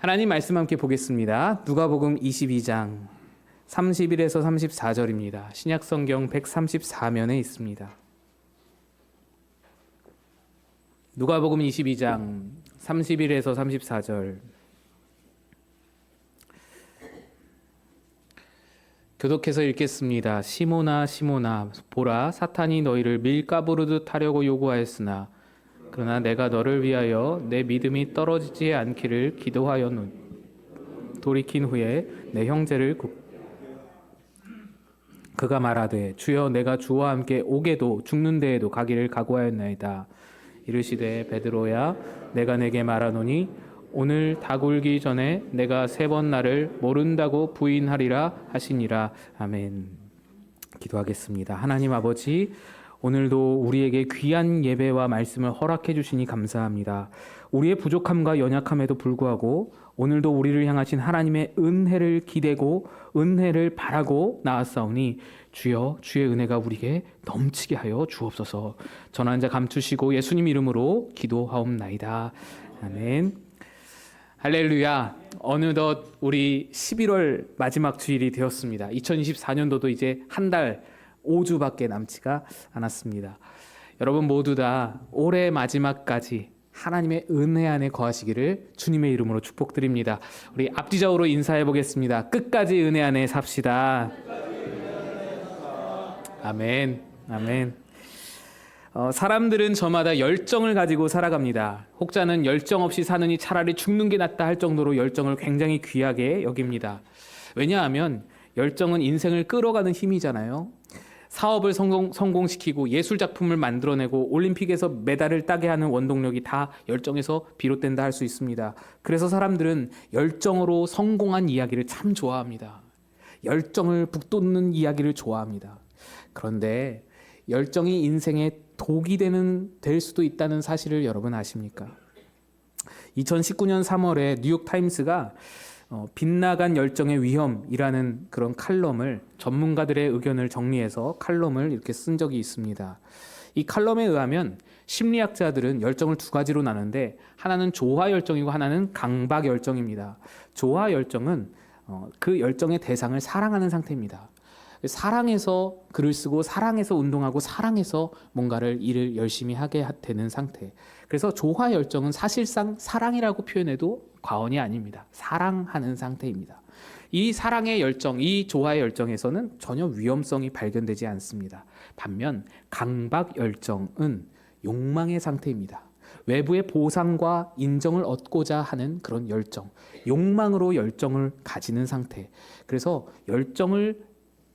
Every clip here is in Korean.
하나님 말씀 함께 보겠습니다. 누가복음 22장 31에서 34절입니다. 신약성경 134면에 있습니다. 누가복음 22장 31에서 34절. 교독해서 읽겠습니다. 시몬아 시몬아 보라, 사탄이 너희를 밀가부르듯 하려고 요구하였으나 그러나 내가 너를 위하여 내 믿음이 떨어지지 않기를 기도하였노니 돌이킨 후에 내 형제를 그가 말하되 주여 내가 주와 함께 오게도 죽는 데에도 가기를 각오하였나이다. 이르시되 베드로야 내가 내게 말하노니 오늘 닭울기 전에 내가 3번 나를 모른다고 부인하리라 하시니라. 아멘. 기도하겠습니다. 하나님 아버지, 오늘도 우리에게 귀한 예배와 말씀을 허락해 주시니 감사합니다. 우리의 부족함과 연약함에도 불구하고 오늘도 우리를 향하신 하나님의 은혜를 기대고 은혜를 바라고 나아싸우니 주여 주의 은혜가 우리에게 넘치게 하여 주옵소서. 전한 자 감추시고 예수님 이름으로 기도하옵나이다. 아멘. 할렐루야. 어느덧 우리 11월 마지막 주일이 되었습니다. 2024년도도 이제 한 달 5주밖에 남지가 않았습니다. 여러분 모두 다 올해 마지막까지 하나님의 은혜 안에 거하시기를 주님의 이름으로 축복드립니다. 우리 앞뒤적으로 인사해 보겠습니다. 끝까지 은혜 안에 삽시다. 아멘. 아멘. 사람들은 저마다 열정을 가지고 살아갑니다. 혹자는 열정 없이 사느니 차라리 죽는 게 낫다 할 정도로 열정을 굉장히 귀하게 여깁니다. 왜냐하면 열정은 인생을 끌어가는 힘이잖아요. 사업을 성공시키고 예술작품을 만들어내고 올림픽에서 메달을 따게 하는 원동력이 다 열정에서 비롯된다 할 수 있습니다. 그래서 사람들은 열정으로 성공한 이야기를 참 좋아합니다. 열정을 북돋는 이야기를 좋아합니다. 그런데 열정이 인생의 독이 될 수도 있다는 사실을 여러분 아십니까? 2019년 3월에 뉴욕타임스가 빗나간 열정의 위험이라는 그런 칼럼을 전문가들의 의견을 정리해서 칼럼을 이렇게 쓴 적이 있습니다. 이 칼럼에 의하면 심리학자들은 열정을 2가지로 나누는데 하나는 조화 열정이고 하나는 강박 열정입니다. 조화 열정은 그 열정의 대상을 사랑하는 상태입니다. 사랑해서 글을 쓰고 사랑해서 운동하고 사랑해서 뭔가를 일을 열심히 하게 되는 상태. 그래서 조화 열정은 사실상 사랑이라고 표현해도 과언이 아닙니다. 사랑하는 상태입니다. 이 사랑의 열정, 이 조화의 열정에서는 전혀 위험성이 발견되지 않습니다. 반면 강박 열정은 욕망의 상태입니다. 외부의 보상과 인정을 얻고자 하는 그런 열정, 욕망으로 열정을 가지는 상태. 그래서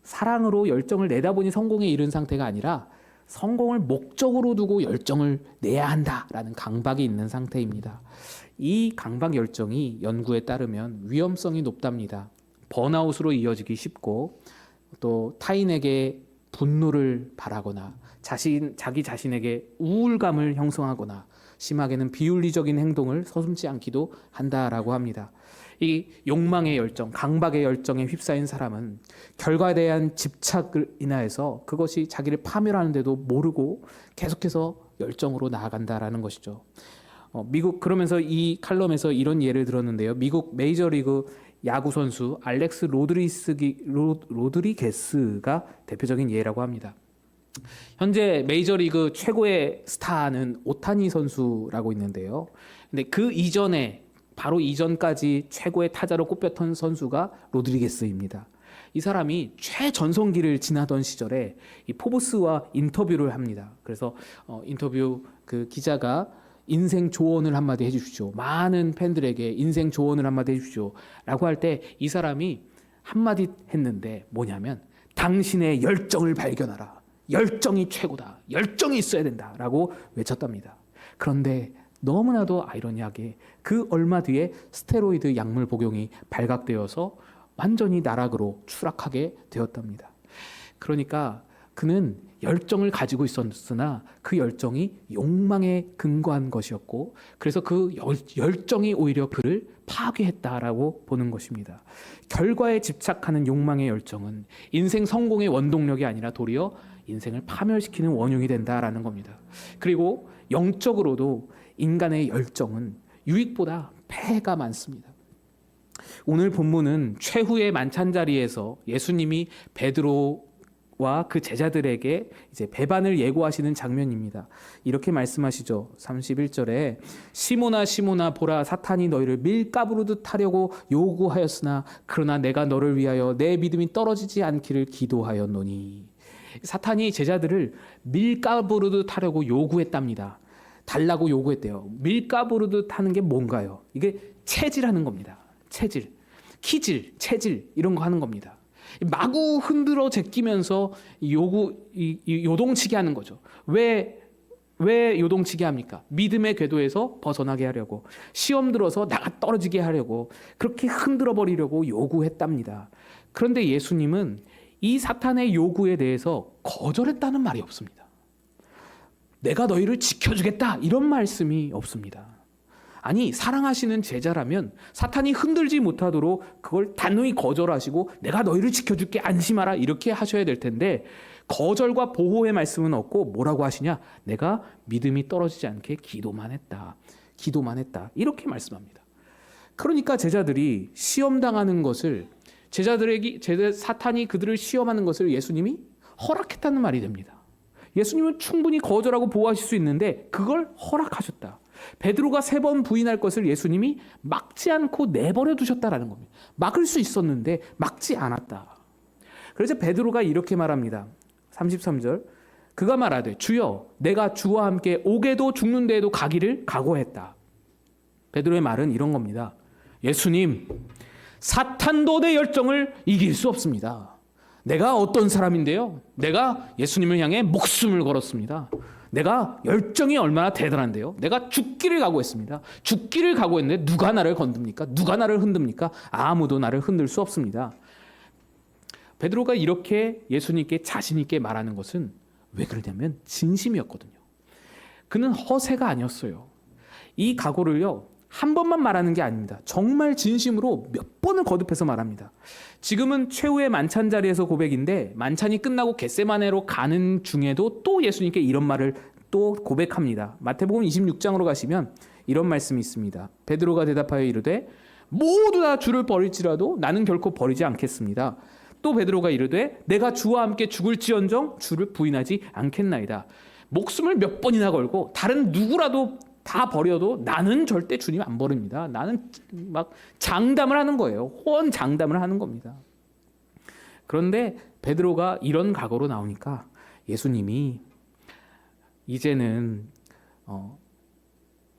사랑으로 열정을 내다 보니 성공에 이른 상태가 아니라 성공을 목적으로 두고 열정을 내야 한다라는 강박이 있는 상태입니다. 이 강박 열정이 연구에 따르면 위험성이 높답니다. 번아웃으로 이어지기 쉽고 또 타인에게 분노를 바라거나 자기 자신에게 우울감을 형성하거나 심하게는 비윤리적인 행동을 서슴지 않기도 한다라고 합니다. 이 욕망의 열정, 강박의 열정에 휩싸인 사람은 결과에 대한 집착을 인하여서 그것이 자기를 파멸하는데도 모르고 계속해서 열정으로 나아간다라는 것이죠. 그러면서 이 칼럼에서 이런 예를 들었는데요. 미국 메이저리그 야구 선수 알렉스 로드리게스가 대표적인 예라고 합니다. 현재 메이저리그 최고의 스타는 오타니 선수라고 있는데요. 근데 그 이전에 바로 이전까지 최고의 타자로 꼽혔던 선수가 로드리게스입니다. 이 사람이 최전성기를 지나던 시절에 이 포브스와 인터뷰를 합니다. 그래서 인터뷰 그 기자가 인생 조언을 한마디 해주십시오. 많은 팬들에게 인생 조언을 한마디 해주십시오. 라고 할 때 이 사람이 한마디 했는데 뭐냐면 당신의 열정을 발견하라. 열정이 최고다. 열정이 있어야 된다. 라고 외쳤답니다. 그런데 너무나도 아이러니하게 그 얼마 뒤에 스테로이드 약물 복용이 발각되어서 완전히 나락으로 추락하게 되었답니다. 그러니까 그는 열정을 가지고 있었으나 그 열정이 욕망에 근거한 것이었고 그래서 그 열정이 오히려 그를 파괴했다라고 보는 것입니다. 결과에 집착하는 욕망의 열정은 인생 성공의 원동력이 아니라 도리어 인생을 파멸시키는 원흉이 된다라는 겁니다. 그리고 영적으로도 인간의 열정은 유익보다 폐해가 많습니다. 오늘 본문은 최후의 만찬 자리에서 예수님이 베드로와 그 제자들에게 이제 배반을 예고하시는 장면입니다. 이렇게 말씀하시죠. 31절에 시몬아 시몬아 보라 사탄이 너희를 밀가부르듯 하려고 요구하였으나 그러나 내가 너를 위하여 내 믿음이 떨어지지 않기를 기도하였노니. 사탄이 제자들을 밀가부르듯 하려고 요구했답니다. 달라고 요구했대요. 밀가부르듯 하는 게 뭔가요? 이게 체질하는 겁니다. 체질, 키질, 체질 이런 거 하는 겁니다. 마구 흔들어 제끼면서 요동치게 하는 거죠. 왜 요동치게 합니까? 믿음의 궤도에서 벗어나게 하려고, 시험 들어서 나가 떨어지게 하려고, 그렇게 흔들어 버리려고 요구했답니다. 그런데 예수님은 이 사탄의 요구에 대해서 거절했다는 말이 없습니다. 내가 너희를 지켜주겠다 이런 말씀이 없습니다. 아니, 사랑하시는 제자라면 사탄이 흔들지 못하도록 그걸 단호히 거절하시고 내가 너희를 지켜줄게 안심하라 이렇게 하셔야 될 텐데, 거절과 보호의 말씀은 없고 뭐라고 하시냐? 내가 믿음이 떨어지지 않게 기도만 했다. 이렇게 말씀합니다. 그러니까 제자들이 시험당하는 것을, 사탄이 그들을 시험하는 것을 예수님이 허락했다는 말이 됩니다. 예수님은 충분히 거절하고 보호하실 수 있는데 그걸 허락하셨다. 베드로가 3번 부인할 것을 예수님이 막지 않고 내버려 두셨다라는 겁니다. 막을 수 있었는데 막지 않았다. 그래서 베드로가 이렇게 말합니다. 33절 그가 말하되 주여 내가 주와 함께 옥에도 죽는 데에도 가기를 각오했다. 베드로의 말은 이런 겁니다. 예수님, 사탄도 내 열정을 이길 수 없습니다. 내가 어떤 사람인데요? 내가 예수님을 향해 목숨을 걸었습니다. 내가 열정이 얼마나 대단한데요? 내가 죽기를 각오했습니다. 죽기를 각오했는데 누가 나를 건듭니까? 누가 나를 흔듭니까? 아무도 나를 흔들 수 없습니다. 베드로가 이렇게 예수님께 자신 있게 말하는 것은 왜 그러냐면 진심이었거든요. 그는 허세가 아니었어요. 이 각오를요, 한 번만 말하는 게 아닙니다. 정말 진심으로 몇 번을 거듭해서 말합니다. 지금은 최후의 만찬 자리에서 고백인데 만찬이 끝나고 겟세마네로 가는 중에도 또 예수님께 이런 말을 또 고백합니다. 마태복음 26장으로 가시면 이런 말씀이 있습니다. 베드로가 대답하여 이르되 모두 다 주를 버릴지라도 나는 결코 버리지 않겠습니다. 또 베드로가 이르되 내가 주와 함께 죽을지언정 주를 부인하지 않겠나이다. 목숨을 몇 번이나 걸고 다른 누구라도 다 버려도 나는 절대 주님 안 버립니다. 나는 막 장담을 하는 거예요. 호언 장담을 하는 겁니다. 그런데 베드로가 이런 각오로 나오니까 예수님이 이제는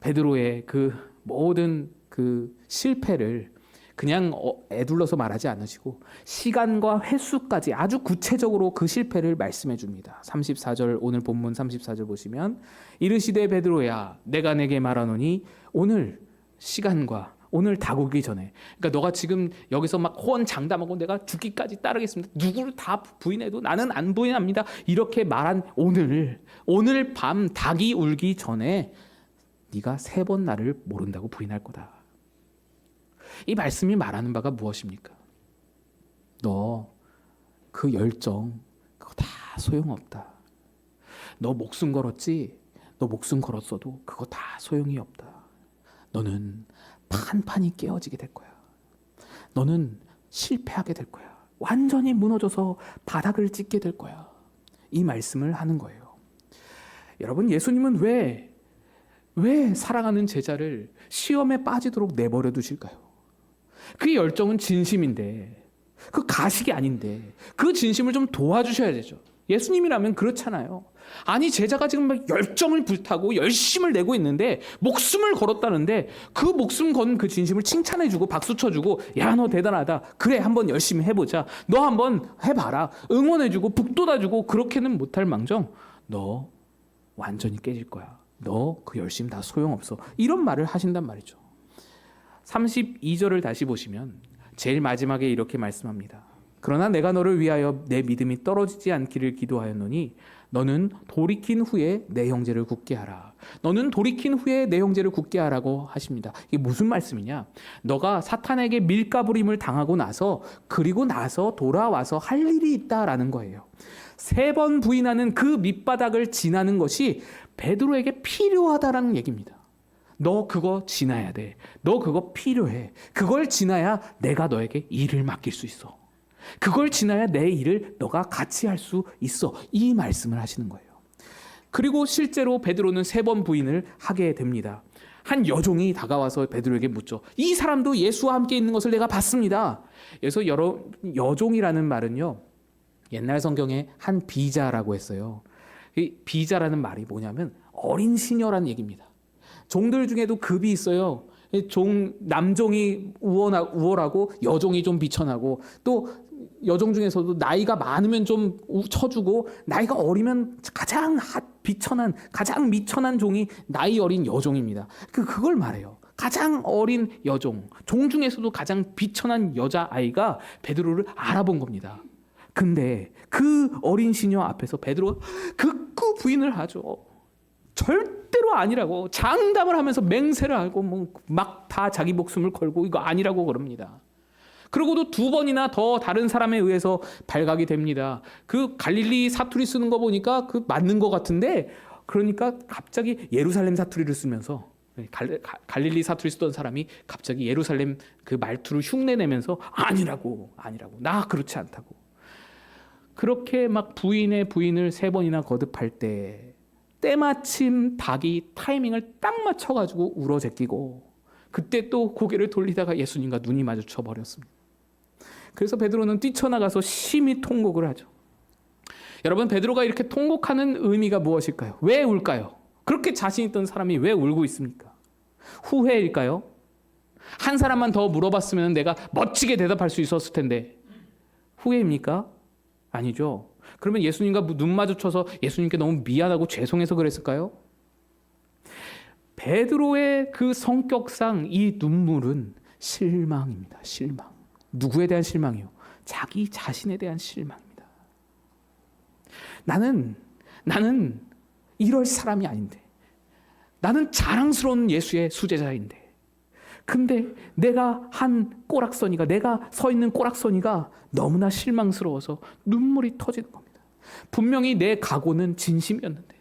베드로의 그 모든 그 실패를 그냥 애둘러서 말하지 않으시고 시간과 횟수까지 아주 구체적으로 그 실패를 말씀해 줍니다. 34절, 오늘 본문 34절 보시면 이르시되 베드로야 내가 내게 말하노니 오늘 시간과 오늘 다구기 전에, 그러니까 너가 지금 여기서 막 호언 장담하고 내가 죽기까지 따르겠습니다. 누구를 다 부인해도 나는 안 부인합니다. 이렇게 말한 오늘 밤 닭이 울기 전에 네가 3번 나를 모른다고 부인할 거다. 이 말씀이 말하는 바가 무엇입니까? 너 그 열정 그거 다 소용없다. 너 목숨 걸었지? 너 목숨 걸었어도 그거 다 소용이 없다. 너는 판판이 깨어지게 될 거야. 너는 실패하게 될 거야. 완전히 무너져서 바닥을 찍게 될 거야. 이 말씀을 하는 거예요. 여러분, 예수님은 왜 사랑하는 제자를 시험에 빠지도록 내버려 두실까요? 그 열정은 진심인데, 그 가식이 아닌데 그 진심을 좀 도와주셔야 되죠. 예수님이라면 그렇잖아요. 아니, 제자가 지금 막 열정을 불타고 열심을 내고 있는데 목숨을 걸었다는데 그 목숨 건 그 진심을 칭찬해주고 박수 쳐주고 야, 너 대단하다. 그래, 한번 열심히 해보자. 너 한번 해봐라. 응원해주고 북돋아주고 그렇게는 못할 망정 너 완전히 깨질 거야. 너 그 열심 다 소용없어. 이런 말을 하신단 말이죠. 32절을 다시 보시면 제일 마지막에 이렇게 말씀합니다. 그러나 내가 너를 위하여 내 믿음이 떨어지지 않기를 기도하였노니 너는 돌이킨 후에 내 형제를 굳게 하라. 너는 돌이킨 후에 내 형제를 굳게 하라고 하십니다. 이게 무슨 말씀이냐? 너가 사탄에게 밀가부림을 당하고 나서 그리고 나서 돌아와서 할 일이 있다라는 거예요. 3번 부인하는 그 밑바닥을 지나는 것이 베드로에게 필요하다라는 얘기입니다. 너 그거 지나야 돼. 너 그거 필요해. 그걸 지나야 내가 너에게 일을 맡길 수 있어. 그걸 지나야 내 일을 너가 같이 할 수 있어. 이 말씀을 하시는 거예요. 그리고 실제로 베드로는 3번 부인을 하게 됩니다. 한 여종이 다가와서 베드로에게 묻죠. 이 사람도 예수와 함께 있는 것을 내가 봤습니다. 그래서 여종이라는 말은요, 옛날 성경에 한 비자라고 했어요. 이 비자라는 말이 뭐냐면 어린 시녀라는 얘기입니다. 종들 중에도 급이 있어요. 남종이 우월하고 여종이 좀 비천하고, 또 여종 중에서도 나이가 많으면 좀 쳐주고 나이가 어리면 가장 비천한, 가장 미천한 종이 나이 어린 여종입니다. 그걸 말해요. 가장 어린 여종, 종 중에서도 가장 비천한 여자아이가 베드로를 알아본 겁니다. 근데 그 어린 시녀 앞에서 베드로가 극구 부인을 하죠. 절대로 아니라고 장담을 하면서 맹세를 하고 막 다 자기 목숨을 걸고 이거 아니라고 그럽니다. 그러고도 2번이나 더 다른 사람에 의해서 발각이 됩니다. 그 갈릴리 사투리 쓰는 거 보니까 그 맞는 것 같은데, 그러니까 갑자기 예루살렘 사투리를 쓰면서, 갈릴리 사투리 쓰던 사람이 갑자기 예루살렘 그 말투를 흉내내면서 아니라고 나 그렇지 않다고. 그렇게 막 부인의 부인을 3번이나 거듭할 때 때마침 닭이 타이밍을 딱 맞춰가지고 울어제끼고, 그때 또 고개를 돌리다가 예수님과 눈이 마주쳐 버렸습니다. 그래서 베드로는 뛰쳐나가서 심히 통곡을 하죠. 여러분, 베드로가 이렇게 통곡하는 의미가 무엇일까요? 왜 울까요? 그렇게 자신 있던 사람이 왜 울고 있습니까? 후회일까요? 한 사람만 더 물어봤으면 내가 멋지게 대답할 수 있었을 텐데. 후회입니까? 아니죠. 그러면 예수님과 눈 마주쳐서 예수님께 너무 미안하고 죄송해서 그랬을까요? 베드로의 그 성격상 이 눈물은 실망입니다. 실망. 누구에 대한 실망이요? 자기 자신에 대한 실망입니다. 나는 이럴 사람이 아닌데, 나는 자랑스러운 예수의 수제자인데, 근데 내가 서 있는 꼬락서니가 너무나 실망스러워서 눈물이 터지는 겁니다. 분명히 내 각오는 진심이었는데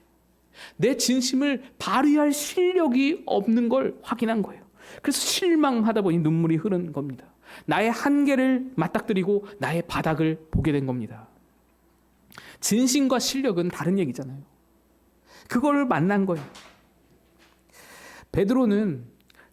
내 진심을 발휘할 실력이 없는 걸 확인한 거예요. 그래서 실망하다 보니 눈물이 흐르는 겁니다. 나의 한계를 맞닥뜨리고 나의 바닥을 보게 된 겁니다. 진심과 실력은 다른 얘기잖아요. 그걸 만난 거예요. 베드로는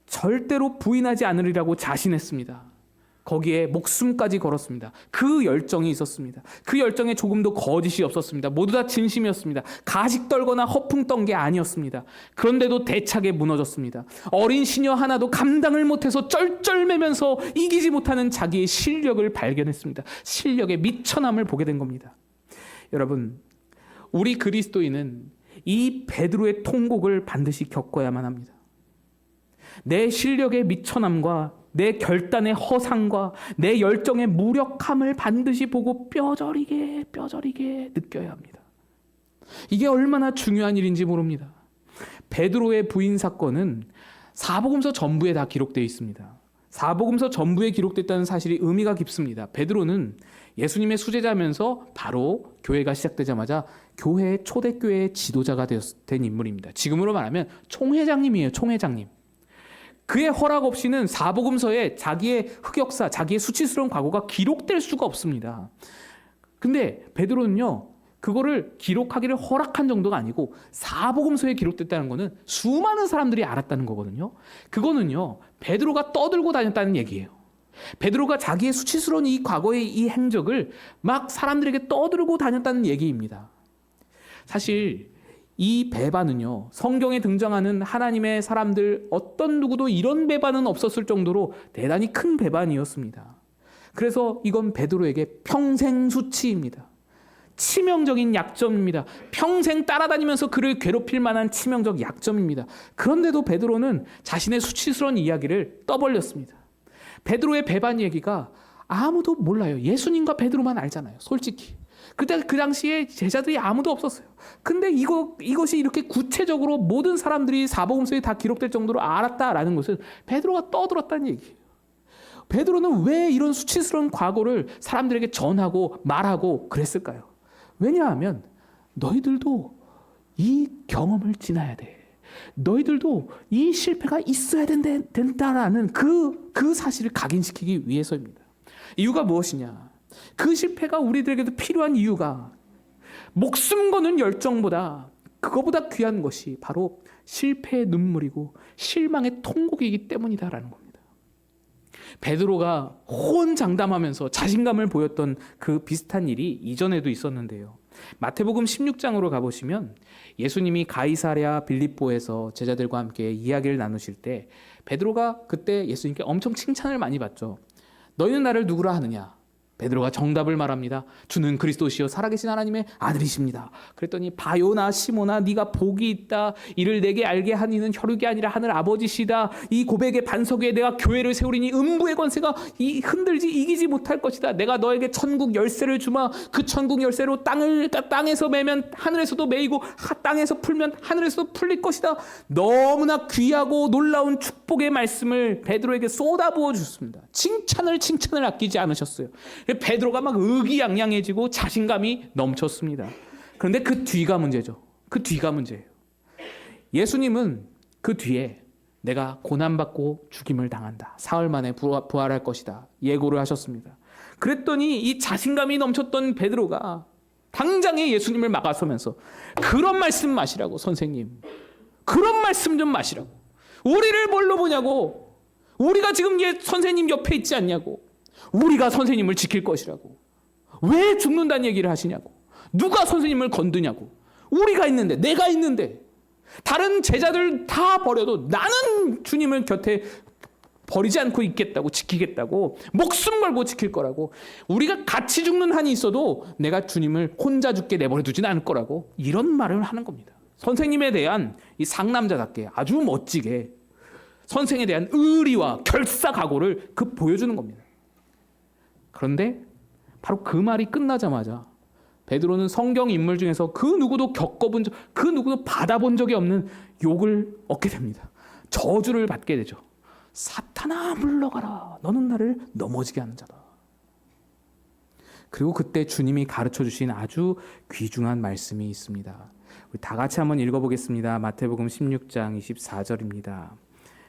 절대로 부인하지 않으리라고 자신했습니다. 거기에 목숨까지 걸었습니다. 그 열정이 있었습니다. 그 열정에 조금도 거짓이 없었습니다. 모두 다 진심이었습니다. 가식 떨거나 허풍 떤 게 아니었습니다. 그런데도 대차게 무너졌습니다. 어린 시녀 하나도 감당을 못해서 쩔쩔매면서 이기지 못하는 자기의 실력을 발견했습니다. 실력의 미천함을 보게 된 겁니다. 여러분, 우리 그리스도인은 이 베드로의 통곡을 반드시 겪어야만 합니다. 내 실력의 미천함과 내 결단의 허상과 내 열정의 무력함을 반드시 보고 뼈저리게 느껴야 합니다. 이게 얼마나 중요한 일인지 모릅니다. 베드로의 부인 사건은 사복음서 전부에 다 기록되어 있습니다. 사복음서 전부에 기록됐다는 사실이 의미가 깊습니다. 베드로는 예수님의 수제자면서 바로 교회가 시작되자마자 초대교회의 지도자가 된 인물입니다. 지금으로 말하면 총회장님이에요. 총회장님. 그의 허락 없이는 사복음서에 자기의 흑역사, 자기의 수치스러운 과거가 기록될 수가 없습니다. 근데 베드로는요, 그거를 기록하기를 허락한 정도가 아니고 사복음서에 기록됐다는 거는 수많은 사람들이 알았다는 거거든요. 그거는요, 베드로가 떠들고 다녔다는 얘기예요. 베드로가 자기의 수치스러운 이 과거의 이 행적을 막 사람들에게 떠들고 다녔다는 얘기입니다. 사실 이 배반은요, 성경에 등장하는 하나님의 사람들 어떤 누구도 이런 배반은 없었을 정도로 대단히 큰 배반이었습니다. 그래서 이건 베드로에게 평생 수치입니다. 치명적인 약점입니다. 평생 따라다니면서 그를 괴롭힐 만한 치명적 약점입니다. 그런데도 베드로는 자신의 수치스러운 이야기를 떠벌렸습니다. 베드로의 배반 얘기가 아무도 몰라요. 예수님과 베드로만 알잖아요. 솔직히. 그때 그 당시에 제자들이 아무도 없었어요. 근데 이것이 이렇게 구체적으로 모든 사람들이 사복음서에 다 기록될 정도로 알았다라는 것은 베드로가 떠들었다는 얘기예요. 베드로는 왜 이런 수치스러운 과거를 사람들에게 전하고 말하고 그랬을까요? 왜냐하면 너희들도 이 경험을 지나야 돼. 너희들도 이 실패가 있어야 된다라는 그 사실을 각인시키기 위해서입니다. 이유가 무엇이냐? 그 실패가 우리들에게도 필요한 이유가 목숨 거는 열정보다 그거보다 귀한 것이 바로 실패의 눈물이고 실망의 통곡이기 때문이다라는 겁니다. 베드로가 호언장담하면서 자신감을 보였던 그 비슷한 일이 이전에도 있었는데요. 마태복음 16장으로 가보시면 예수님이 가이사랴 빌립보에서 제자들과 함께 이야기를 나누실 때 베드로가 그때 예수님께 엄청 칭찬을 많이 받죠. 너희는 나를 누구라 하느냐? 베드로가 정답을 말합니다. 주는 그리스도시요 살아계신 하나님의 아들이십니다. 그랬더니 바요나 시모나 네가 복이 있다. 이를 내게 알게 한 이는 혈육이 아니라 하늘 아버지시다. 이 고백의 반석 위에 내가 교회를 세우리니 음부의 권세가 흔들지 이기지 못할 것이다. 내가 너에게 천국 열쇠를 주마. 그 천국 열쇠로 땅에서 매면 하늘에서도 매이고 땅에서 풀면 하늘에서도 풀릴 것이다. 너무나 귀하고 놀라운 축복의 말씀을 베드로에게 쏟아부어 줬습니다. 칭찬을 아끼지 않으셨어요. 베드로가 막 의기양양해지고 자신감이 넘쳤습니다. 그런데 그 뒤가 문제죠. 그 뒤가 문제예요. 예수님은 그 뒤에 내가 고난받고 죽임을 당한다. 사흘 만에 부활할 것이다. 예고를 하셨습니다. 그랬더니 이 자신감이 넘쳤던 베드로가 당장에 예수님을 막아서면서 그런 말씀 마시라고 선생님. 그런 말씀 좀 마시라고. 우리를 뭘로 보냐고. 우리가 지금 선생님 옆에 있지 않냐고. 우리가 선생님을 지킬 것이라고. 왜 죽는다는 얘기를 하시냐고. 누가 선생님을 건드냐고. 우리가 있는데, 내가 있는데, 다른 제자들 다 버려도 나는 주님을 곁에 버리지 않고 있겠다고, 지키겠다고, 목숨 걸고 지킬 거라고. 우리가 같이 죽는 한이 있어도 내가 주님을 혼자 죽게 내버려 두진 않을 거라고. 이런 말을 하는 겁니다. 선생님에 대한 이 상남자답게 아주 멋지게 선생에 대한 의리와 결사각오를 보여주는 겁니다. 그런데 바로 그 말이 끝나자마자 베드로는 성경 인물 중에서 그 누구도 그 누구도 받아본 적이 없는 욕을 얻게 됩니다. 저주를 받게 되죠. 사탄아 물러가라. 너는 나를 넘어지게 하는 자다. 그리고 그때 주님이 가르쳐 주신 아주 귀중한 말씀이 있습니다. 우리 다 같이 한번 읽어보겠습니다. 마태복음 16장 24절입니다.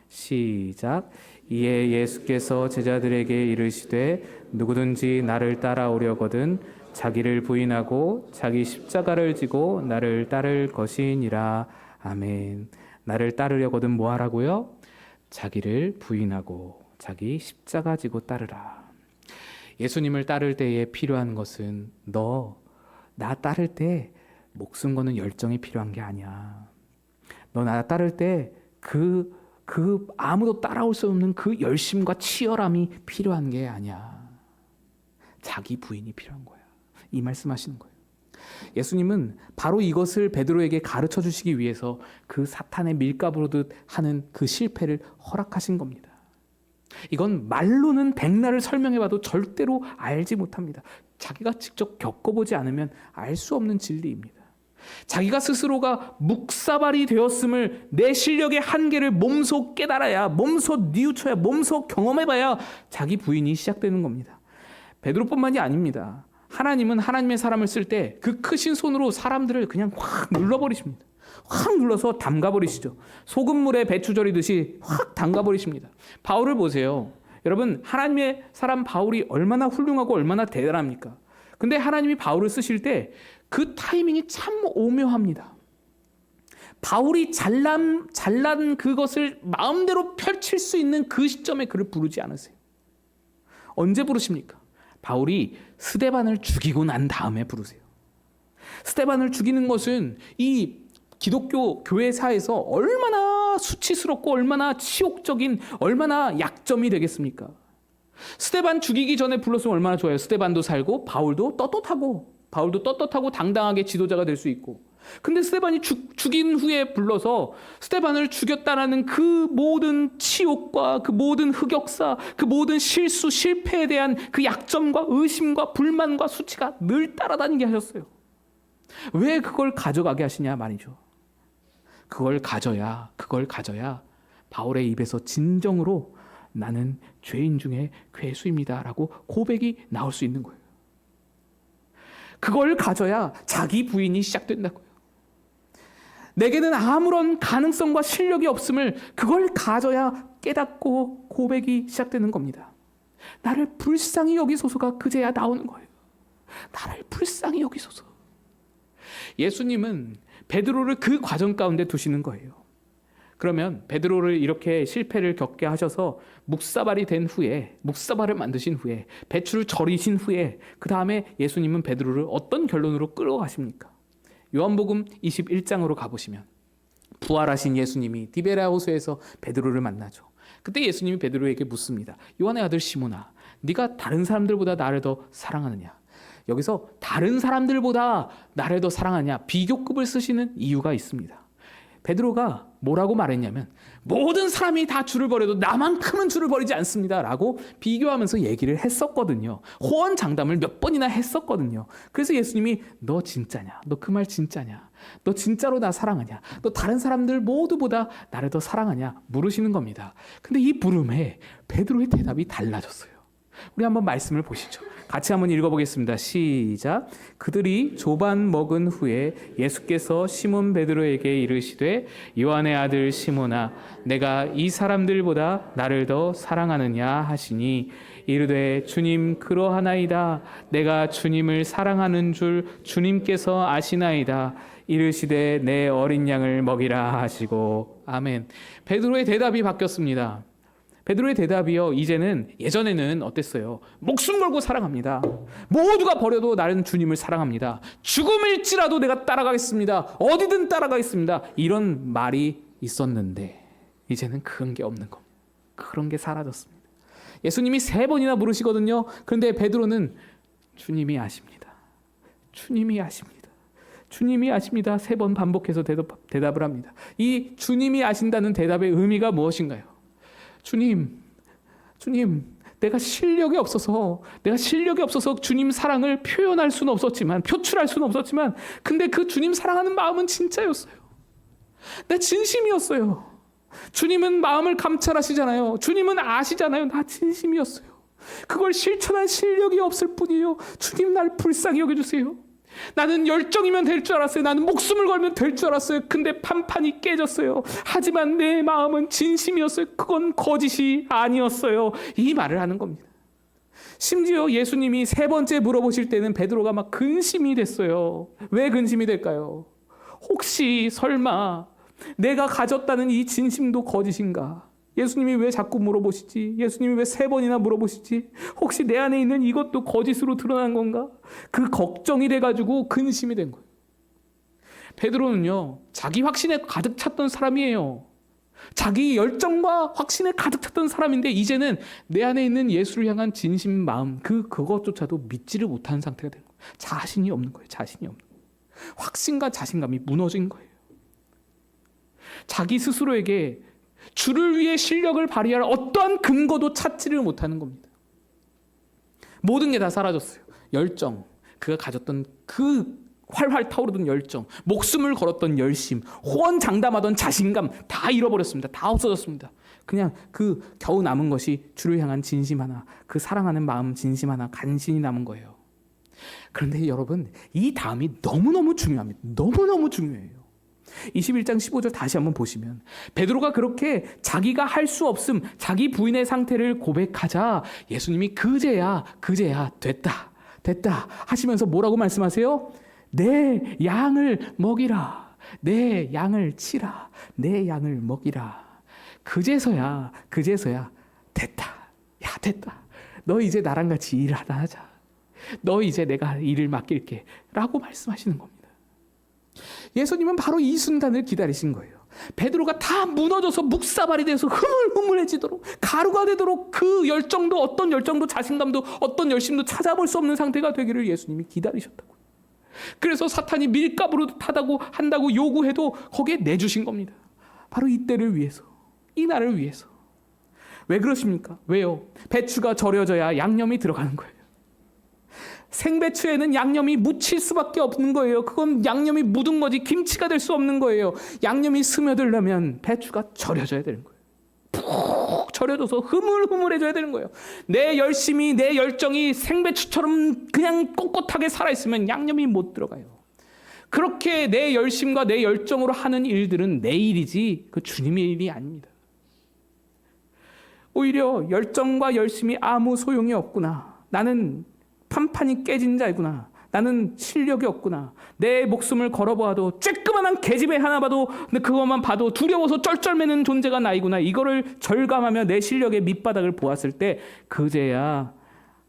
시작. 이에 예수께서 제자들에게 이르시되 누구든지 나를 따라오려거든 자기를 부인하고 자기 십자가를 지고 나를 따를 것이니라. 아멘. 나를 따르려거든 뭐 하라고요? 자기를 부인하고 자기 십자가 지고 따르라. 예수님을 따를 때에 필요한 것은 나 따를 때 목숨 거는 열정이 필요한 게 아니야. 너 나 따를 때 아무도 따라올 수 없는 그 열심과 치열함이 필요한 게 아니야. 자기 부인이 필요한 거야. 이 말씀하시는 거예요. 예수님은 바로 이것을 베드로에게 가르쳐 주시기 위해서 그 사탄의 밀가부르듯 하는 그 실패를 허락하신 겁니다. 이건 말로는 백날을 설명해봐도 절대로 알지 못합니다. 자기가 직접 겪어보지 않으면 알 수 없는 진리입니다. 자기가 스스로가 묵사발이 되었음을 내 실력의 한계를 몸소 깨달아야, 몸소 뉘우쳐야, 몸소 경험해봐야 자기 부인이 시작되는 겁니다. 베드로뿐만이 아닙니다. 하나님은 하나님의 사람을 쓸 때 그 크신 손으로 사람들을 그냥 확 눌러버리십니다. 확 눌러서 담가버리시죠. 소금물에 배추 절이듯이 확 담가버리십니다. 바울을 보세요. 여러분, 하나님의 사람 바울이 얼마나 훌륭하고 얼마나 대단합니까? 근데 하나님이 바울을 쓰실 때 그 타이밍이 참 오묘합니다. 바울이 잘난 그것을 마음대로 펼칠 수 있는 그 시점에 그를 부르지 않으세요. 언제 부르십니까? 바울이 스데반을 죽이고 난 다음에 부르세요. 스데반을 죽이는 것은 이 기독교 교회사에서 얼마나 수치스럽고 얼마나 치욕적인, 얼마나 약점이 되겠습니까? 스데반 죽이기 전에 불렀으면 얼마나 좋아요. 스데반도 살고 바울도 떳떳하고 당당하게 지도자가 될 수 있고. 근데 스데반이 죽인 후에 불러서 스데반을 죽였다라는 그 모든 치욕과 그 모든 흑역사, 그 모든 실수, 실패에 대한 그 약점과 의심과 불만과 수치가 늘 따라다니게 하셨어요. 왜 그걸 가져가게 하시냐 말이죠. 그걸 가져야 바울의 입에서 진정으로 나는 죄인 중에 괴수입니다라고 고백이 나올 수 있는 거예요. 그걸 가져야 자기 부인이 시작된다고요. 내게는 아무런 가능성과 실력이 없음을 그걸 가져야 깨닫고 고백이 시작되는 겁니다. 나를 불쌍히 여기소서가 그제야 나오는 거예요. 나를 불쌍히 여기소서. 예수님은 베드로를 그 과정 가운데 두시는 거예요. 그러면 베드로를 이렇게 실패를 겪게 하셔서 묵사발이 된 후에, 묵사발을 만드신 후에, 배추를 절이신 후에 그 다음에 예수님은 베드로를 어떤 결론으로 끌어가십니까? 요한복음 21장으로 가보시면 부활하신 예수님이 디베랴 호수에서 베드로를 만나죠. 그때 예수님이 베드로에게 묻습니다. 요한의 아들 시몬아, 네가 다른 사람들보다 나를 더 사랑하느냐? 여기서 다른 사람들보다 나를 더 사랑하냐, 비교급을 쓰시는 이유가 있습니다. 베드로가 뭐라고 말했냐면 모든 사람이 다 줄을 버려도 나만큼은 줄을 버리지 않습니다 라고 비교하면서 얘기를 했었거든요. 호언장담을 몇 번이나 했었거든요. 그래서 예수님이 너 진짜냐? 너 그 말 진짜냐? 너 진짜로 나 사랑하냐? 너 다른 사람들 모두보다 나를 더 사랑하냐? 물으시는 겁니다. 근데 이 물음에 베드로의 대답이 달라졌어요. 우리 한번 말씀을 보시죠. 같이 한번 읽어보겠습니다. 시작. 그들이 조반 먹은 후에 예수께서 시몬 베드로에게 이르시되 요한의 아들 시몬아, 내가 이 사람들보다 나를 더 사랑하느냐 하시니 이르되 주님 그러하나이다. 내가 주님을 사랑하는 줄 주님께서 아시나이다. 이르시되 내 어린 양을 먹이라 하시고. 아멘. 베드로의 대답이 바뀌었습니다. 베드로의 대답이요, 이제는, 예전에는 어땠어요? 목숨 걸고 사랑합니다. 모두가 버려도 나는 주님을 사랑합니다. 죽음일지라도 내가 따라가겠습니다. 어디든 따라가겠습니다. 이런 말이 있었는데 이제는 그런 게 없는 겁니다. 그런 게 사라졌습니다. 예수님이 3번이나 물으시거든요. 그런데 베드로는 주님이 아십니다. 주님이 아십니다. 주님이 아십니다. 3번 반복해서 대답을 합니다. 이 주님이 아신다는 대답의 의미가 무엇인가요? 주님, 내가 실력이 없어서 주님 사랑을 표현할 수는 없었지만, 표출할 수는 없었지만, 근데 그 주님 사랑하는 마음은 진짜였어요. 내 진심이었어요. 주님은 마음을 감찰하시잖아요. 주님은 아시잖아요. 나 진심이었어요. 그걸 실천할 실력이 없을 뿐이에요. 주님, 날 불쌍히 여겨주세요. 나는 열정이면 될 줄 알았어요. 나는 목숨을 걸면 될 줄 알았어요. 근데 판판이 깨졌어요. 하지만 내 마음은 진심이었어요. 그건 거짓이 아니었어요. 이 말을 하는 겁니다. 심지어 예수님이 3번째 물어보실 때는 베드로가 막 근심이 됐어요. 왜 근심이 될까요? 혹시 설마 내가 가졌다는 이 진심도 거짓인가? 예수님이 왜 자꾸 물어보시지? 예수님이 왜 3번이나 물어보시지? 혹시 내 안에 있는 이것도 거짓으로 드러난 건가? 그 걱정이 돼가지고 근심이 된 거예요. 베드로는요, 자기 확신에 가득 찼던 사람이에요. 자기 열정과 확신에 가득 찼던 사람인데 이제는 내 안에 있는 예수를 향한 진심 마음, 그것조차도 믿지를 못하는 상태가 된 거예요. 자신이 없는 거예요. 자신이 없는 거예요. 확신과 자신감이 무너진 거예요. 자기 스스로에게 주를 위해 실력을 발휘할 어떠한 근거도 찾지를 못하는 겁니다. 모든 게 다 사라졌어요. 열정, 그가 가졌던 그 활활 타오르던 열정, 목숨을 걸었던 열심, 호언장담하던 자신감 다 잃어버렸습니다. 다 없어졌습니다. 그냥 그 겨우 남은 것이 주를 향한 진심 하나, 그 사랑하는 마음 진심 하나 간신히 남은 거예요. 그런데 여러분, 이 다음이 너무너무 중요합니다. 너무너무 중요해요. 21장 15절 다시 한번 보시면 베드로가 그렇게 자기가 할 수 없음, 자기 부인의 상태를 고백하자 예수님이 그제야 됐다 하시면서 뭐라고 말씀하세요? 내 양을 먹이라, 내 양을 치라, 내 양을 먹이라. 그제서야 됐다. 야, 됐다. 너 이제 나랑 같이 일을 하자. 너 이제 내가 일을 맡길게 라고 말씀하시는 겁니다. 예수님은 바로 이 순간을 기다리신 거예요. 베드로가 다 무너져서 묵사발이 돼서 흐물흐물해지도록, 가루가 되도록 그 열정도, 어떤 열정도, 자신감도, 어떤 열심도 찾아볼 수 없는 상태가 되기를 예수님이 기다리셨다고. 그래서 사탄이 밀가루로 타다고 한다고 요구해도 거기에 내주신 겁니다. 바로 이때를 위해서, 이 날을 위해서. 왜 그러십니까? 왜요? 배추가 절여져야 양념이 들어가는 거예요. 생배추에는 양념이 묻힐 수밖에 없는 거예요. 그건 양념이 묻은 거지 김치가 될 수 없는 거예요. 양념이 스며들려면 배추가 절여져야 되는 거예요. 푹 절여져서 흐물흐물해져야 되는 거예요. 내 열심이, 내 열정이 생배추처럼 그냥 꼿꼿하게 살아있으면 양념이 못 들어가요. 그렇게 내 열심과 내 열정으로 하는 일들은 내 일이지 그 주님의 일이 아닙니다. 오히려 열정과 열심이 아무 소용이 없구나. 나는 판판이 깨진 자이구나. 나는 실력이 없구나. 내 목숨을 걸어보아도 쬐끄만한 계집애 하나 봐도 그것만 봐도 두려워서 쩔쩔매는 존재가 나이구나. 이거를 절감하며 내 실력의 밑바닥을 보았을 때 그제야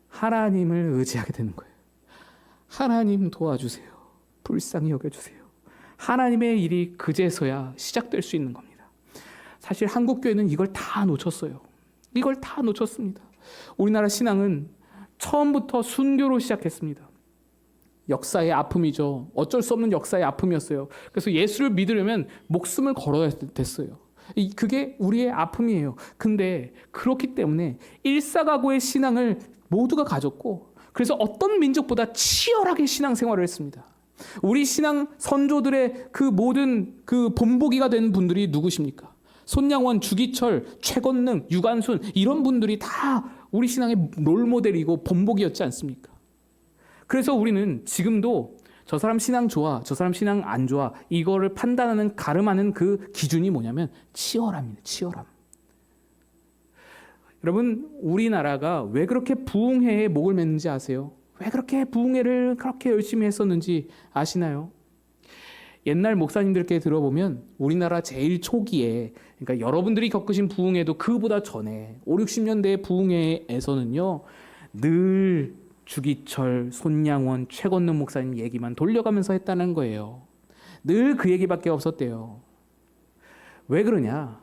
하나님을 의지하게 되는 거예요. 하나님 도와주세요. 불쌍히 여겨주세요. 하나님의 일이 그제서야 시작될 수 있는 겁니다. 사실 한국교회는 이걸 다 놓쳤어요. 이걸 다 놓쳤습니다. 우리나라 신앙은 처음부터 순교로 시작했습니다. 역사의 아픔이죠. 어쩔 수 없는 역사의 아픔이었어요. 그래서 예수를 믿으려면 목숨을 걸어야 됐어요. 그게 우리의 아픔이에요. 근데 그렇기 때문에 일사각오의 신앙을 모두가 가졌고, 그래서 어떤 민족보다 치열하게 신앙생활을 했습니다. 우리 신앙 선조들의 그 모든 그 본보기가 된 분들이 누구십니까? 손양원, 주기철, 최건능, 유관순 이런 분들이 다 우리 신앙의 롤모델이고 본보기였지 않습니까? 그래서 우리는 지금도 저 사람 신앙 좋아, 저 사람 신앙 안 좋아, 이거를 판단하는, 가름하는 그 기준이 뭐냐면 치열함입니다. 치열함. 여러분, 우리나라가 왜 그렇게 부흥회에 목을 맸는지 아세요? 왜 그렇게 부흥회를 그렇게 열심히 했었는지 아시나요? 옛날 목사님들께 들어보면 우리나라 제일 초기에, 그러니까 여러분들이 겪으신 부흥회도 그보다 전에 5, 60년대 부흥회에서는요, 늘 주기철, 손양원, 최건능 목사님 얘기만 돌려가면서 했다는 거예요. 늘 그 얘기밖에 없었대요. 왜 그러냐?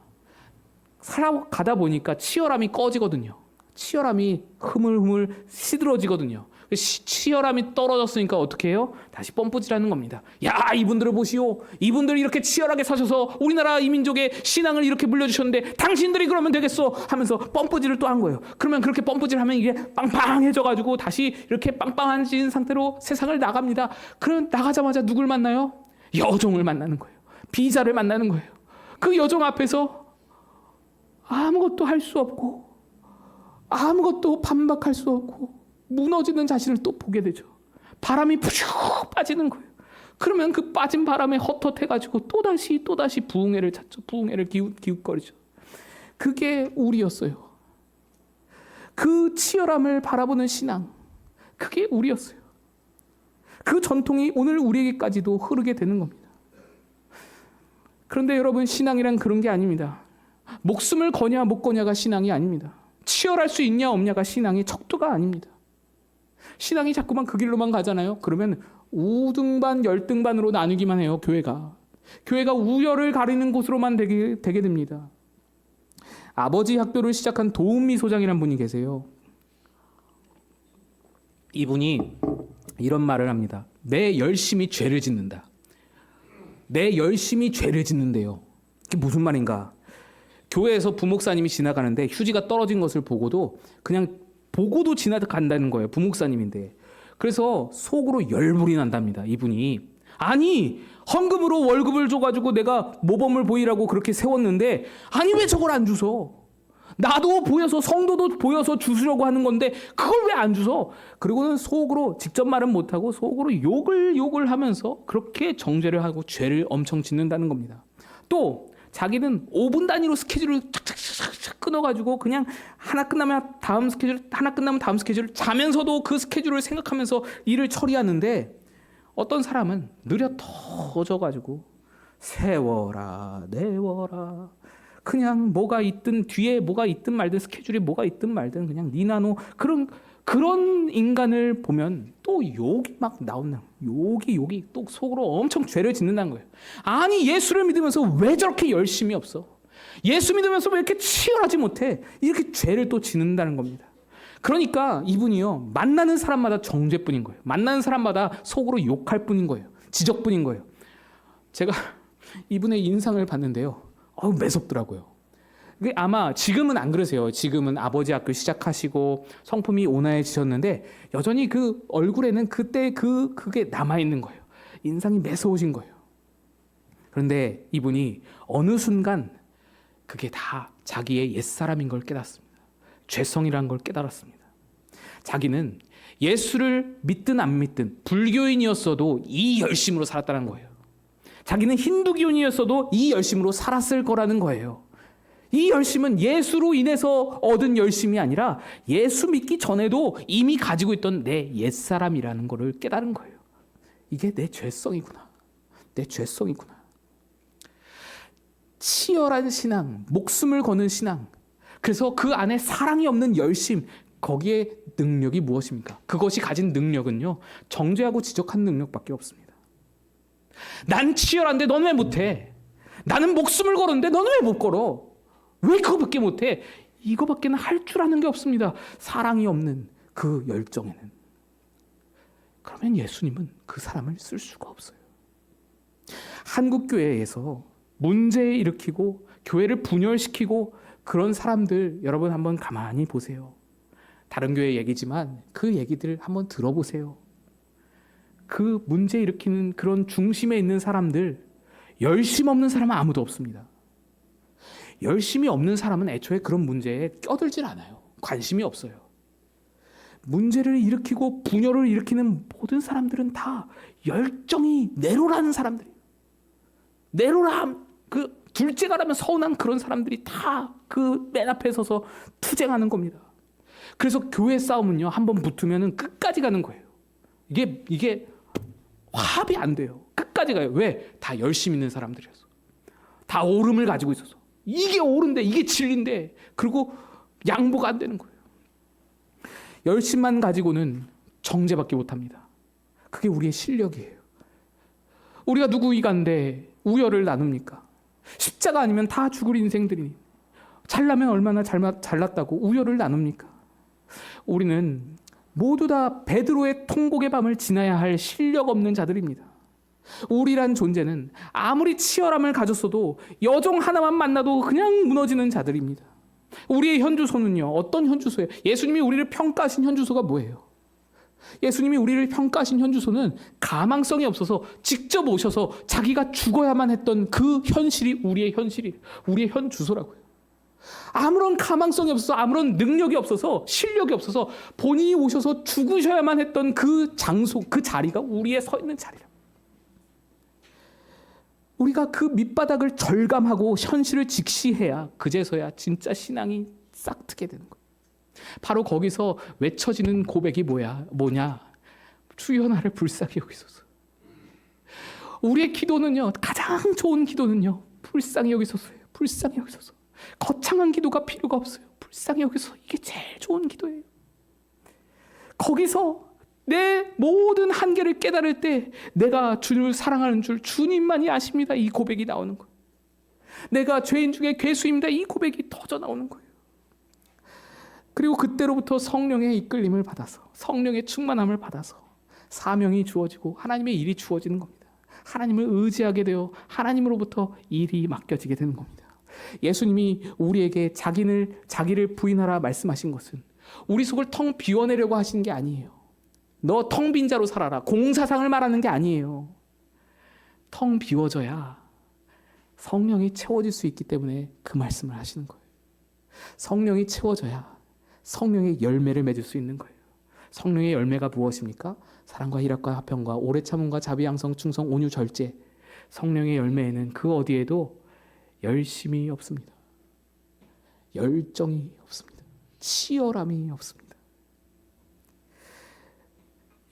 살아가다 보니까 치열함이 꺼지거든요. 치열함이 흐물흐물 시들어지거든요. 치열함이 떨어졌으니까 어떻게 해요? 다시 펌프질하는 겁니다. 야, 이분들을 보시오. 이분들이 이렇게 치열하게 사셔서 우리나라 이민족의 신앙을 이렇게 물려주셨는데 당신들이 그러면 되겠어 하면서 펌프질을 또 한 거예요. 그러면 그렇게 펌프질하면 이게 빵빵해져가지고 다시 이렇게 빵빵해진 상태로 세상을 나갑니다. 그럼 나가자마자 누굴 만나요? 여종을 만나는 거예요. 비자를 만나는 거예요. 그 여종 앞에서 아무것도 할 수 없고 아무것도 반박할 수 없고 무너지는 자신을 또 보게 되죠. 바람이 푸슉 빠지는 거예요. 그러면 그 빠진 바람에 헛헛해가지고 또다시 부흥회를 찾죠. 부흥회를 기웃거리죠. 그게 우리였어요. 그 치열함을 바라보는 신앙, 그게 우리였어요. 그 전통이 오늘 우리에게까지도 흐르게 되는 겁니다. 그런데 여러분, 신앙이란 그런 게 아닙니다. 목숨을 거냐 못 거냐가 신앙이 아닙니다. 치열할 수 있냐 없냐가 신앙의 척도가 아닙니다. 신앙이 자꾸만 그 길로만 가잖아요. 그러면 우등반, 열등반으로 나뉘기만 해요. 교회가 우열을 가리는 곳으로만 되게 됩니다. 아버지 학교를 시작한 도은미 소장이라는 분이 계세요. 이분이 이런 말을 합니다. 내 열심히 죄를 짓는다. 내 열심히 죄를 짓는데요. 그게 무슨 말인가? 교회에서 부목사님이 지나가는데 휴지가 떨어진 것을 보고도 그냥 보고도 지나간다는 거예요. 부목사님인데. 그래서 속으로 열불이 난답니다. 이분이. 아니, 헌금으로 월급을 줘가지고 내가 모범을 보이라고 그렇게 세웠는데 아니 왜 저걸 안 주소? 나도 보여서, 성도도 보여서 주시려고 하는 건데 그걸 왜 안 주소? 그리고는 속으로, 직접 말은 못하고 속으로 욕을 하면서 그렇게 정죄를 하고 죄를 엄청 짓는다는 겁니다. 또 자기는 5분 단위로 스케줄을 착착착착 끊어가지고 그냥 하나 끝나면 다음 스케줄, 자면서도 그 스케줄을 생각하면서 일을 처리하는데, 어떤 사람은 느려 터져가지고 세워라 내워라, 그냥 뭐가 있든 뒤에 뭐가 있든 말든 스케줄이 뭐가 있든 말든 그냥 니나노, 그런 인간을 보면 또 욕이 막 나온다. 욕이 또 속으로 엄청 죄를 짓는다는 거예요. 아니, 예수를 믿으면서 왜 저렇게 열심히 없어? 예수 믿으면서 왜 이렇게 치열하지 못해? 이렇게 죄를 또 짓는다는 겁니다. 그러니까 이분이요, 만나는 사람마다 정죄뿐인 거예요. 만나는 사람마다 속으로 욕할 뿐인 거예요. 지적뿐인 거예요. 제가 이분의 인상을 봤는데요, 매섭더라고요. 아마 지금은 안 그러세요. 지금은 아버지 학교 시작하시고 성품이 온화해지셨는데 여전히 그 얼굴에는 그때 그게 남아있는 거예요. 인상이 매서우신 거예요. 그런데 이분이 어느 순간 그게 다 자기의 옛사람인 걸 깨닫습니다. 죄성이라는 걸 깨달았습니다. 자기는 예수를 믿든 안 믿든 불교인이었어도 이 열심으로 살았다는 거예요. 자기는 힌두교인이었어도 이 열심으로 살았을 거라는 거예요. 이 열심은 예수로 인해서 얻은 열심이 아니라 예수 믿기 전에도 이미 가지고 있던 내 옛사람이라는 것을 깨달은 거예요. 이게 내 죄성이구나. 내 죄성이구나. 치열한 신앙, 목숨을 거는 신앙. 그래서 그 안에 사랑이 없는 열심, 거기에 능력이 무엇입니까? 그것이 가진 능력은요, 정죄하고 지적하는 능력밖에 없습니다. 난 치열한데 넌 왜 못해? 나는 목숨을 걸었는데 넌 왜 못 걸어? 왜 그거밖에 못해? 이거밖에는 할 줄 아는 게 없습니다. 사랑이 없는 그 열정에는. 그러면 예수님은 그 사람을 쓸 수가 없어요. 한국교회에서 문제 일으키고 교회를 분열시키고 그런 사람들 여러분 한번 가만히 보세요. 다른 교회 얘기지만 그 얘기들 한번 들어보세요. 그 문제 일으키는 그런 중심에 있는 사람들, 열심 없는 사람은 아무도 없습니다. 열심이 없는 사람은 애초에 그런 문제에 껴들질 않아요. 관심이 없어요. 문제를 일으키고 분열을 일으키는 모든 사람들은 다 열정이 내로라는 사람들이에요. 내로라, 그 둘째가라면 서운한 그런 사람들이 다 그 맨 앞에 서서 투쟁하는 겁니다. 그래서 교회 싸움은요, 한번 붙으면 끝까지 가는 거예요. 이게 화합이 안 돼요. 끝까지 가요. 왜? 다 열심 있는 사람들이어서. 다 옳음을 가지고 있어서. 이게 옳은데, 이게 진리인데, 그리고 양보가 안 되는 거예요. 열심만 가지고는 정죄밖에 못합니다. 그게 우리의 실력이에요. 우리가 누구 이간데 우열을 나눕니까? 십자가 아니면 다 죽을 인생들이니 잘나면 얼마나 잘났다고 우열을 나눕니까? 우리는 모두 다 베드로의 통곡의 밤을 지나야 할 실력 없는 자들입니다. 우리란 존재는 아무리 치열함을 가졌어도 여종 하나만 만나도 그냥 무너지는 자들입니다. 우리의 현주소는요, 어떤 현주소예요? 예수님이 우리를 평가하신 현주소가 뭐예요? 예수님이 우리를 평가하신 현주소는 가망성이 없어서 직접 오셔서 자기가 죽어야만 했던 그 현실이 우리의 현실이, 우리의 현주소라고요. 아무런 가망성이 없어서, 아무런 능력이 없어서, 실력이 없어서 본인이 오셔서 죽으셔야만 했던 그 장소, 그 자리가 우리의 서 있는 자리라. 우리가 그 밑바닥을 절감하고 현실을 직시해야 그제서야 진짜 신앙이 싹 트게 되는 거예요. 바로 거기서 외쳐지는 고백이 뭐냐? 주여 나를 불쌍히 여기소서. 우리의 기도는요, 가장 좋은 기도는요, 불쌍히 여기소서예요. 불쌍히 여기소서. 거창한 기도가 필요가 없어요. 불쌍히 여기소서. 이게 제일 좋은 기도예요. 거기서 내 모든 한계를 깨달을 때 내가 주를 사랑하는 줄 주님만이 아십니다. 이 고백이 나오는 거예요. 내가 죄인 중에 괴수입니다. 이 고백이 터져 나오는 거예요. 그리고 그때로부터 성령의 이끌림을 받아서, 성령의 충만함을 받아서 사명이 주어지고 하나님의 일이 주어지는 겁니다. 하나님을 의지하게 되어 하나님으로부터 일이 맡겨지게 되는 겁니다. 예수님이 우리에게 자기를 부인하라 말씀하신 것은 우리 속을 텅 비워내려고 하신 게 아니에요. 너 텅 빈 자로 살아라. 공사상을 말하는 게 아니에요. 텅 비워져야 성령이 채워질 수 있기 때문에 그 말씀을 하시는 거예요. 성령이 채워져야 성령의 열매를 맺을 수 있는 거예요. 성령의 열매가 무엇입니까? 사랑과 희락과 화평과 오래 참음과 자비 양성 충성 온유 절제. 성령의 열매에는 그 어디에도 열심이 없습니다. 열정이 없습니다. 치열함이 없습니다.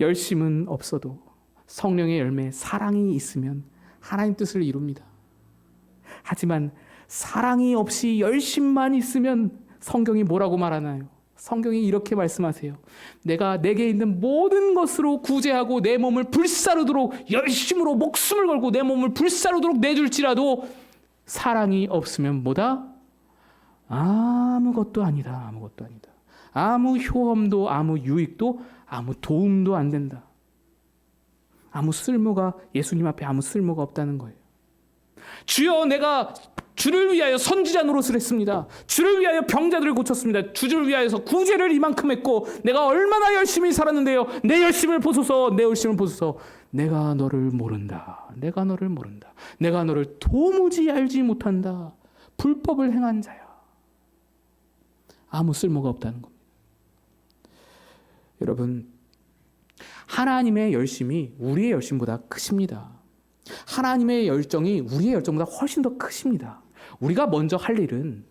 열심은 없어도 성령의 열매 사랑이 있으면 하나님 뜻을 이룹니다. 하지만 사랑이 없이 열심만 있으면 성경이 뭐라고 말하나요? 성경이 이렇게 말씀하세요. 내가 내게 있는 모든 것으로 구제하고 내 몸을 불사르도록 열심으로 목숨을 걸고 내 몸을 불사르도록 내줄지라도 사랑이 없으면 뭐다? 아무것도 아니다. 아무것도 아니다. 아무 효험도 아무 유익도 아무 도움도 안 된다. 아무 쓸모가, 예수님 앞에 아무 쓸모가 없다는 거예요. 주여, 내가 주를 위하여 선지자 노릇을 했습니다. 주를 위하여 병자들을 고쳤습니다. 주를 위하여서 구제를 이만큼 했고 내가 얼마나 열심히 살았는데요. 내 열심을 보소서. 내 열심을 보소서. 내가 너를 모른다. 내가 너를 모른다. 내가 너를 도무지 알지 못한다. 불법을 행한 자야. 아무 쓸모가 없다는 겁니다. 여러분, 하나님의 열심이 우리의 열심보다 크십니다. 하나님의 열정이 우리의 열정보다 훨씬 더 크십니다. 우리가 먼저 할 일은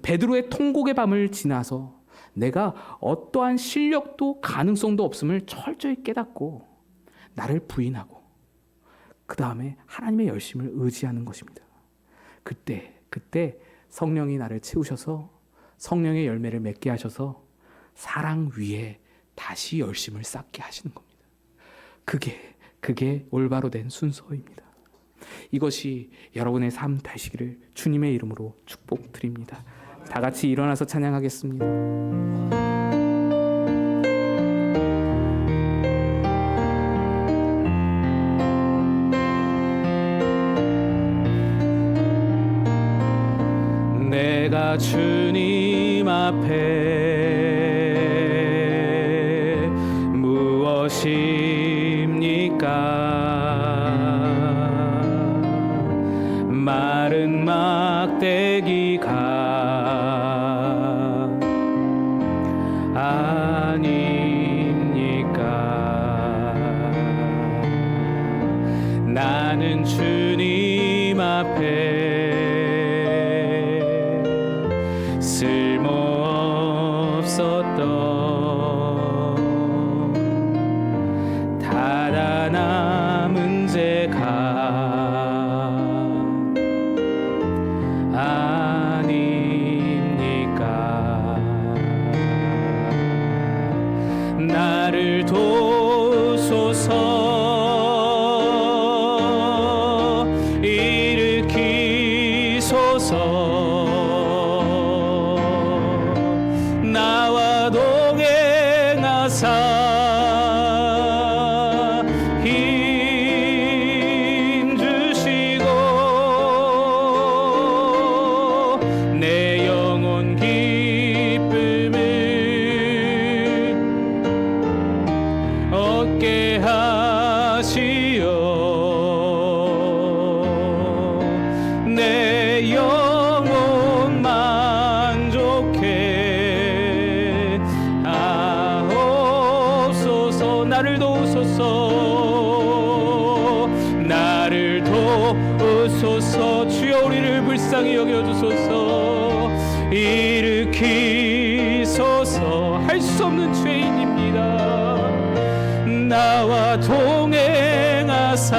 베드로의 통곡의 밤을 지나서 내가 어떠한 실력도 가능성도 없음을 철저히 깨닫고 나를 부인하고 그 다음에 하나님의 열심을 의지하는 것입니다. 그때 성령이 나를 채우셔서 성령의 열매를 맺게 하셔서 사랑 위에 다시 열심을 쌓게 하시는 겁니다. 그게 올바로 된 순서입니다. 이것이 여러분의 삶 되시기를 주님의 이름으로 축복드립니다. 다 같이 일어나서 찬양하겠습니다. 내가 주님 앞에 무엇입니까? 마른 막대기가 아닙니까? 나는 주님 앞에 쓸모없었던 다단한 문제가 아닙니까? 나를 도우소서 일으키소서 나와 동행하사 힘 주시고 내 영혼 기쁨을 얻게 하시어 내 영혼 만족해 하옵소서. 나를 도우소서 나를 도우소서 주여 우리를 불쌍히 여겨주소서 일으키소서. 할 수 없는 죄인입니다. 나와 동행하사